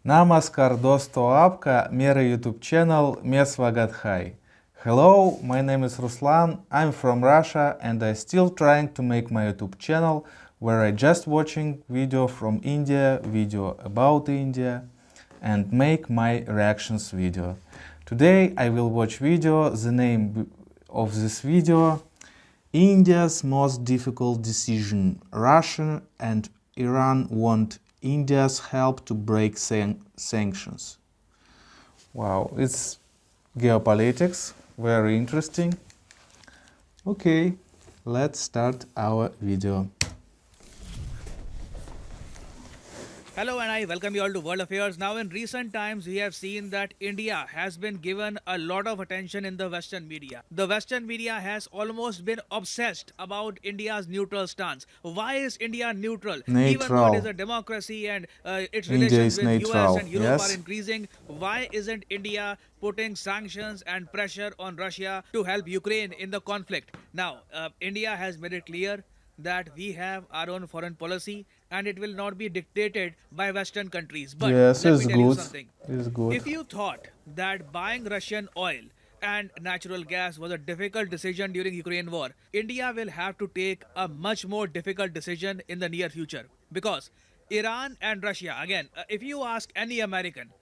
Namaskar dosto आपका मेरा YouTube channel में स्वागत है. Hello, my name is Ruslan, I'm from Russia and I still trying to make my YouTube channel where I just watching video from India, video about India and make my reactions video. Today I will watch video, the name of this video, India's most difficult decision. Russia and Iran want India's help to break sanctions. Wow, it's geopolitics, very interesting. Okay, let's start our video. Hello and I welcome you all to World Affairs. Now in recent times we have seen that India has been given a lot of attention in the Western media. The Western media has almost been obsessed about India's neutral stance. Why is India neutral? Even though it is a democracy and its India relations is with US and Europe yes. are increasing, why isn't India putting sanctions and pressure on Russia to help Ukraine in the conflict? Now, India has made it clear that we have our own foreign policy and it will not be dictated by Western countries. But yes, let me it's tell you good. something. It's good. If you thought that buying Russian oil and natural gas was a difficult decision during Ukraine war, India will have to take a much more difficult decision in the near future. Because Iran and Russia, again, if you ask any American,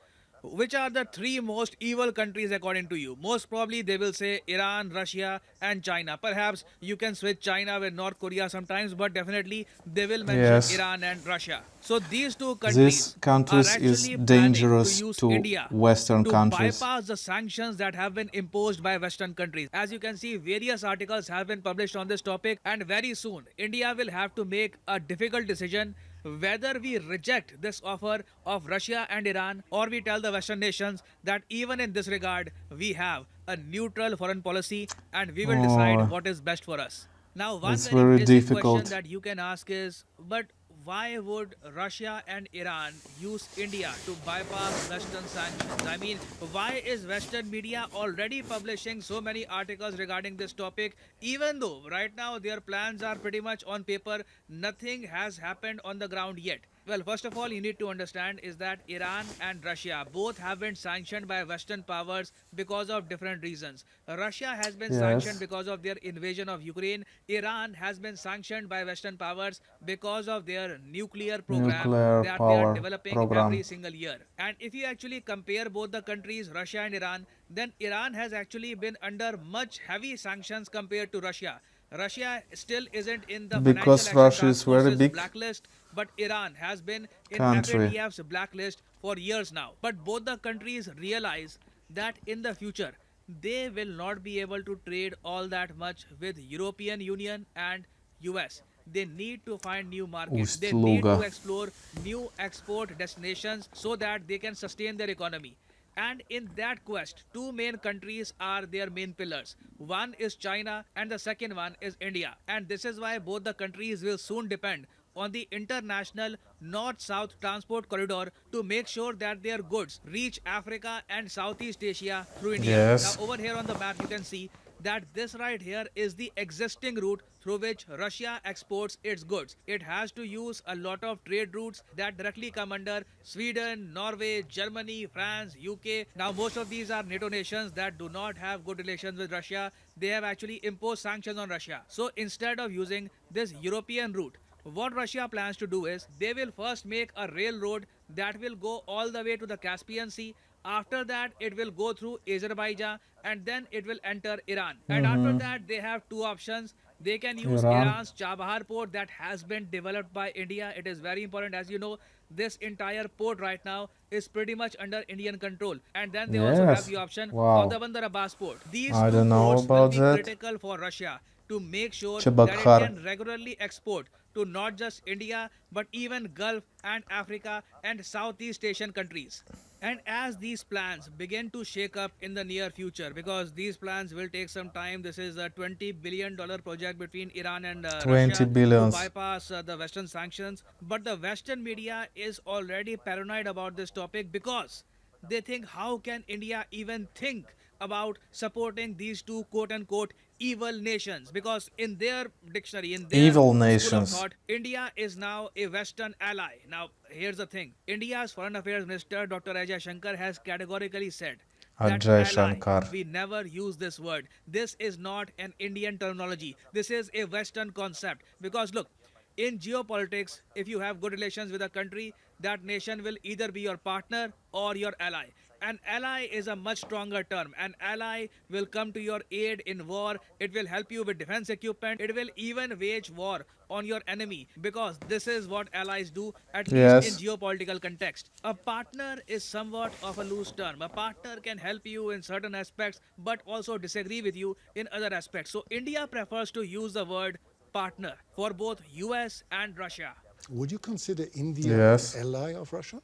which are the three most evil countries according to you? Most probably they will say Iran, Russia, and China. Perhaps you can switch China with North Korea sometimes, but definitely they will mention Iran and Russia. So these two countries are is actually planning to dangerous use to India Western to countries. bypass the sanctions that have been imposed by Western countries. As you can see, various articles have been published on this topic, and very soon India will have to make a difficult decision whether we reject this offer of Russia and Iran or we tell the Western nations that even in this regard we have a neutral foreign policy and we will decide what is best for us. Now, one It's very very basic question difficult. that you can ask is, but why would Russia and Iran use India to bypass Western sanctions? I mean, why is Western media already publishing so many articles regarding this topic, even though right now their plans are pretty much on paper, nothing has happened on the ground yet? Well, first of all, you need to understand is that Iran and Russia both have been sanctioned by Western powers because of different reasons. Russia has been sanctioned because of their invasion of Ukraine. Iran has been sanctioned by Western powers because of their nuclear program Nuclear that they are power developing program. every single year. And if you actually compare both the countries, Russia and Iran, then Iran has actually been under much heavy sanctions compared to Russia. Russia still isn't in the Financial Because Action Russia Task is very Force's big blacklist, but Iran has been in country. FATF's blacklist for years now. But both the countries realize that in the future, they will not be able to trade all that much with European Union and US. They need to find new markets. They need to explore new export destinations so that they can sustain their economy. And in that quest, two main countries are their main pillars. One is China and the second one is India. And this is why both the countries will soon depend on the international north-south transport corridor to make sure that their goods reach Africa and Southeast Asia through India. Now over here on the map you can see that this right here is the existing route through which Russia exports its goods. It has to use a lot of trade routes that directly come under Sweden, Norway, Germany, France, UK. Now most of these are NATO nations that do not have good relations with Russia. They have actually imposed sanctions on Russia. So instead of using this European route, what Russia plans to do is they will first make a railroad that will go all the way to the Caspian Sea. After that, it will go through Azerbaijan and then it will enter Iran. And after that, they have two options. They can use Iran's Chabahar port that has been developed by India. It is very important. As you know, this entire port right now is pretty much under Indian control. And then they also have the option of the Bandar Abbas port. These two ports will be critical for Russia to make sure that it can regularly export to not just India but even Gulf and Africa and Southeast Asian countries. And as these plans begin to shake up in the near future, because these plans will take some time, this is a $20 billion project between Iran and Russia to bypass the Western sanctions. But the Western media is already paranoid about this topic because they think, how can India even think about supporting these two quote unquote evil nations, because in their dictionary, in their Evil school of nations. thought, India is now a Western ally. Now, here's the thing: India's Foreign Affairs Minister Dr. Ajay Shankar has categorically said that Ajay ally, Shankar. we never use this word. This is not an Indian terminology. This is a Western concept. Because look, in geopolitics, if you have good relations with a country, that nation will either be your partner or your ally. An ally is a much stronger term. An ally will come to your aid in war. It will help you with defense equipment. It will even wage war on your enemy, because this is what allies do, at least in Yes. geopolitical context. A partner is somewhat of a loose term. A partner can help you in certain aspects but also disagree with you in other aspects. So India prefers to use the word partner for both US and Russia. Would you consider India an Yes. ally of Russia?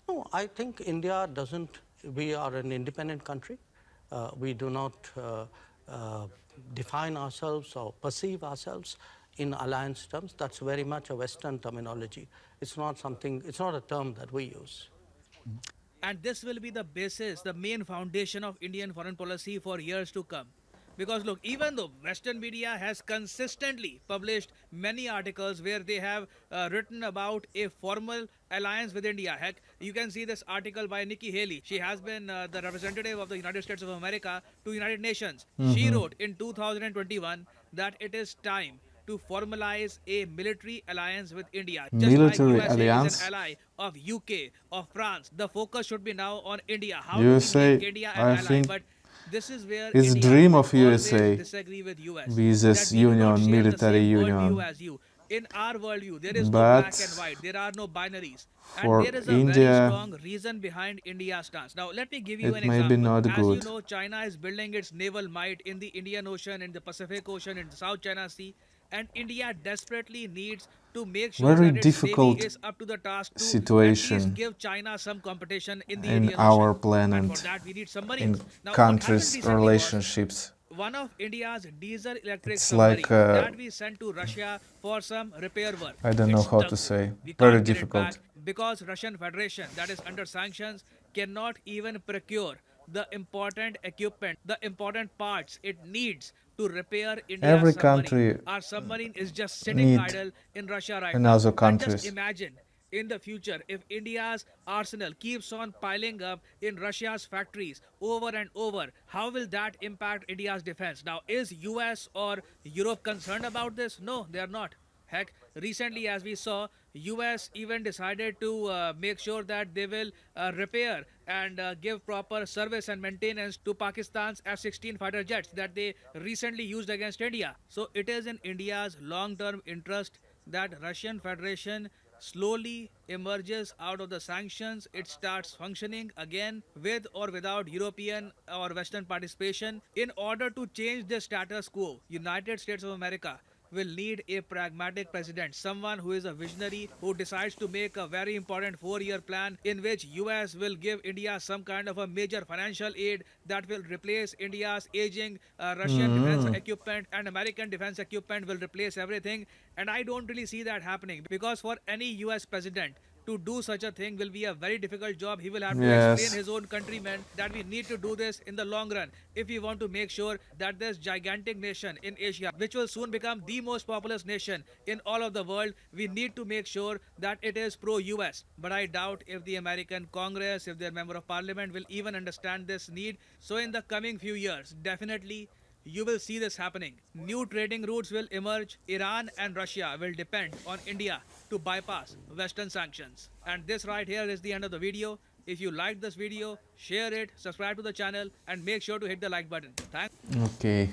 No, I think India doesn't, we are an independent country. We do not uh, define ourselves or perceive ourselves in alliance terms. That's very much a Western terminology. It's not something, it's not a term that we use. And this will be the basis, the main foundation of Indian foreign policy for years to come. Because look, even though Western media has consistently published many articles where they have written about a formal alliance with India. Heck, you can see this article by Nikki Haley. She has been the representative of the United States of America to United Nations. She wrote in 2021 that it is time to formalize a military alliance with India. Just like Military USA is an alliance. ally of UK, of France, the focus should be now on India. How do we make USA, India an I ally? think, But this is where is India dream will of always USA disagree with US. with That this we do not union, share the military same worldview union. as you. In our worldview, there is no But black and white. There are no binaries. And for there is a very India, strong reason behind India's stance. Now, let me give you it an may be example. not As you good. know, China is building its naval might in the Indian Ocean, in the Pacific Ocean, in the South China Sea. And India desperately needs to make sure Very that its navy difficult is up to the task to at least situation give China some competition in the in Indian Ocean. our And for planet, that, we need in submarines. Now, what happened countries' recently was relationships. one of India's diesel electric It's like, submarines that we sent to Russia for some repair work. I don't know It's how to stuck. say, We very can't get it difficult. back because Russian Federation, that is under sanctions, cannot even procure the important equipment, the important parts it needs to repair India's Every submarine. country Our submarine is just sitting need idle in Russia right now. another And just countries. imagine in the future if India's arsenal keeps on piling up in Russia's factories over and over, how will that impact India's defense? Now, is US or Europe concerned about this? No, they are not. Heck, recently, as we saw, US even decided to make sure that they will repair and give proper service and maintenance to Pakistan's F-16 fighter jets that they recently used against India. So it is in India's long-term interest that Russian Federation slowly emerges out of the sanctions. It starts functioning again with or without European or Western participation. In order to change the status quo, United States of America will need a pragmatic president, someone who is a visionary, who decides to make a very important 4-year plan in which US will give India some kind of a major financial aid that will replace India's aging Russian defense equipment, and American defense equipment will replace everything. And I don't really see that happening, because for any US president to do such a thing will be a very difficult job. He will have to explain Yes. his own countrymen that we need to do this in the long run if we want to make sure that this gigantic nation in Asia, which will soon become the most populous nation in all of the world, we need to make sure that it is pro US. But I doubt if the American Congress, if their member of parliament will even understand this need. So in the coming few years, definitely you will see this happening. New trading routes will emerge. Iran and Russia will depend on India to bypass Western sanctions. And this right here is the end of the video. If you liked this video, share it, subscribe to the channel, and make sure to hit the like button. Thanks. Okay.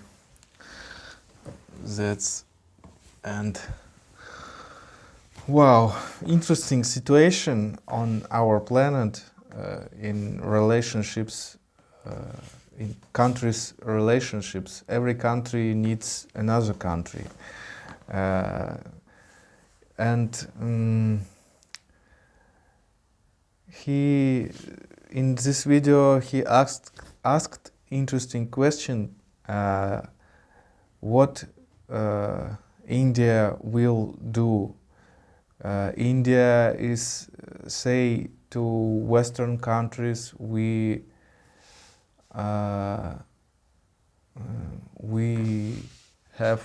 That's and wow, interesting situation on our planet in relationships, in countries' relationships. Every country needs another country, and he in this video he asked interesting question. What India will do. India is say to Western countries, we we have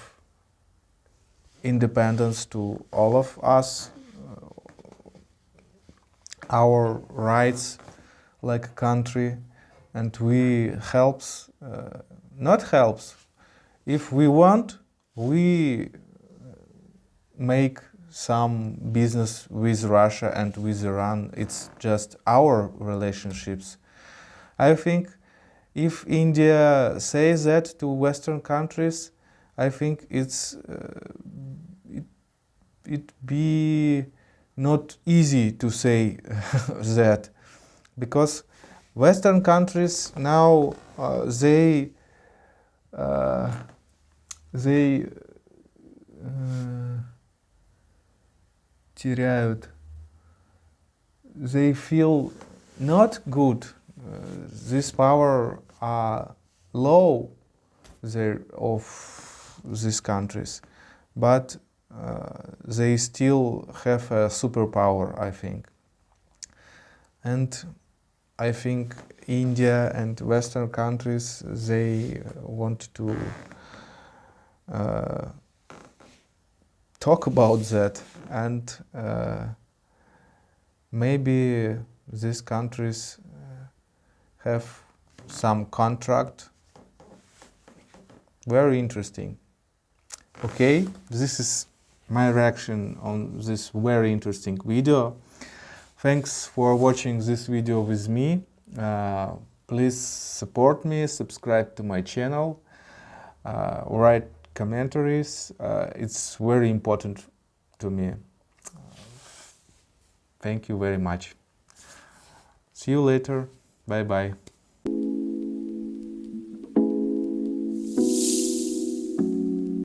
independence to all of us, our rights like a country, and we helps, not helps, if we want, we make some business with Russia and with Iran. It's just our relationships. I think if India says that to Western countries, I think it be not easy to say that, because Western countries now they теряют. They feel not good. This power are low there of these countries, but they still have a superpower, I think. And I think India and Western countries, they want to talk about that, and maybe these countries have some contract. Very interesting. Okay, this is my reaction on this very interesting video. Thanks for watching this video with me. Please support me, subscribe to my channel, write commentaries. It's very important to me. Thank you very much. See you later. Bye bye.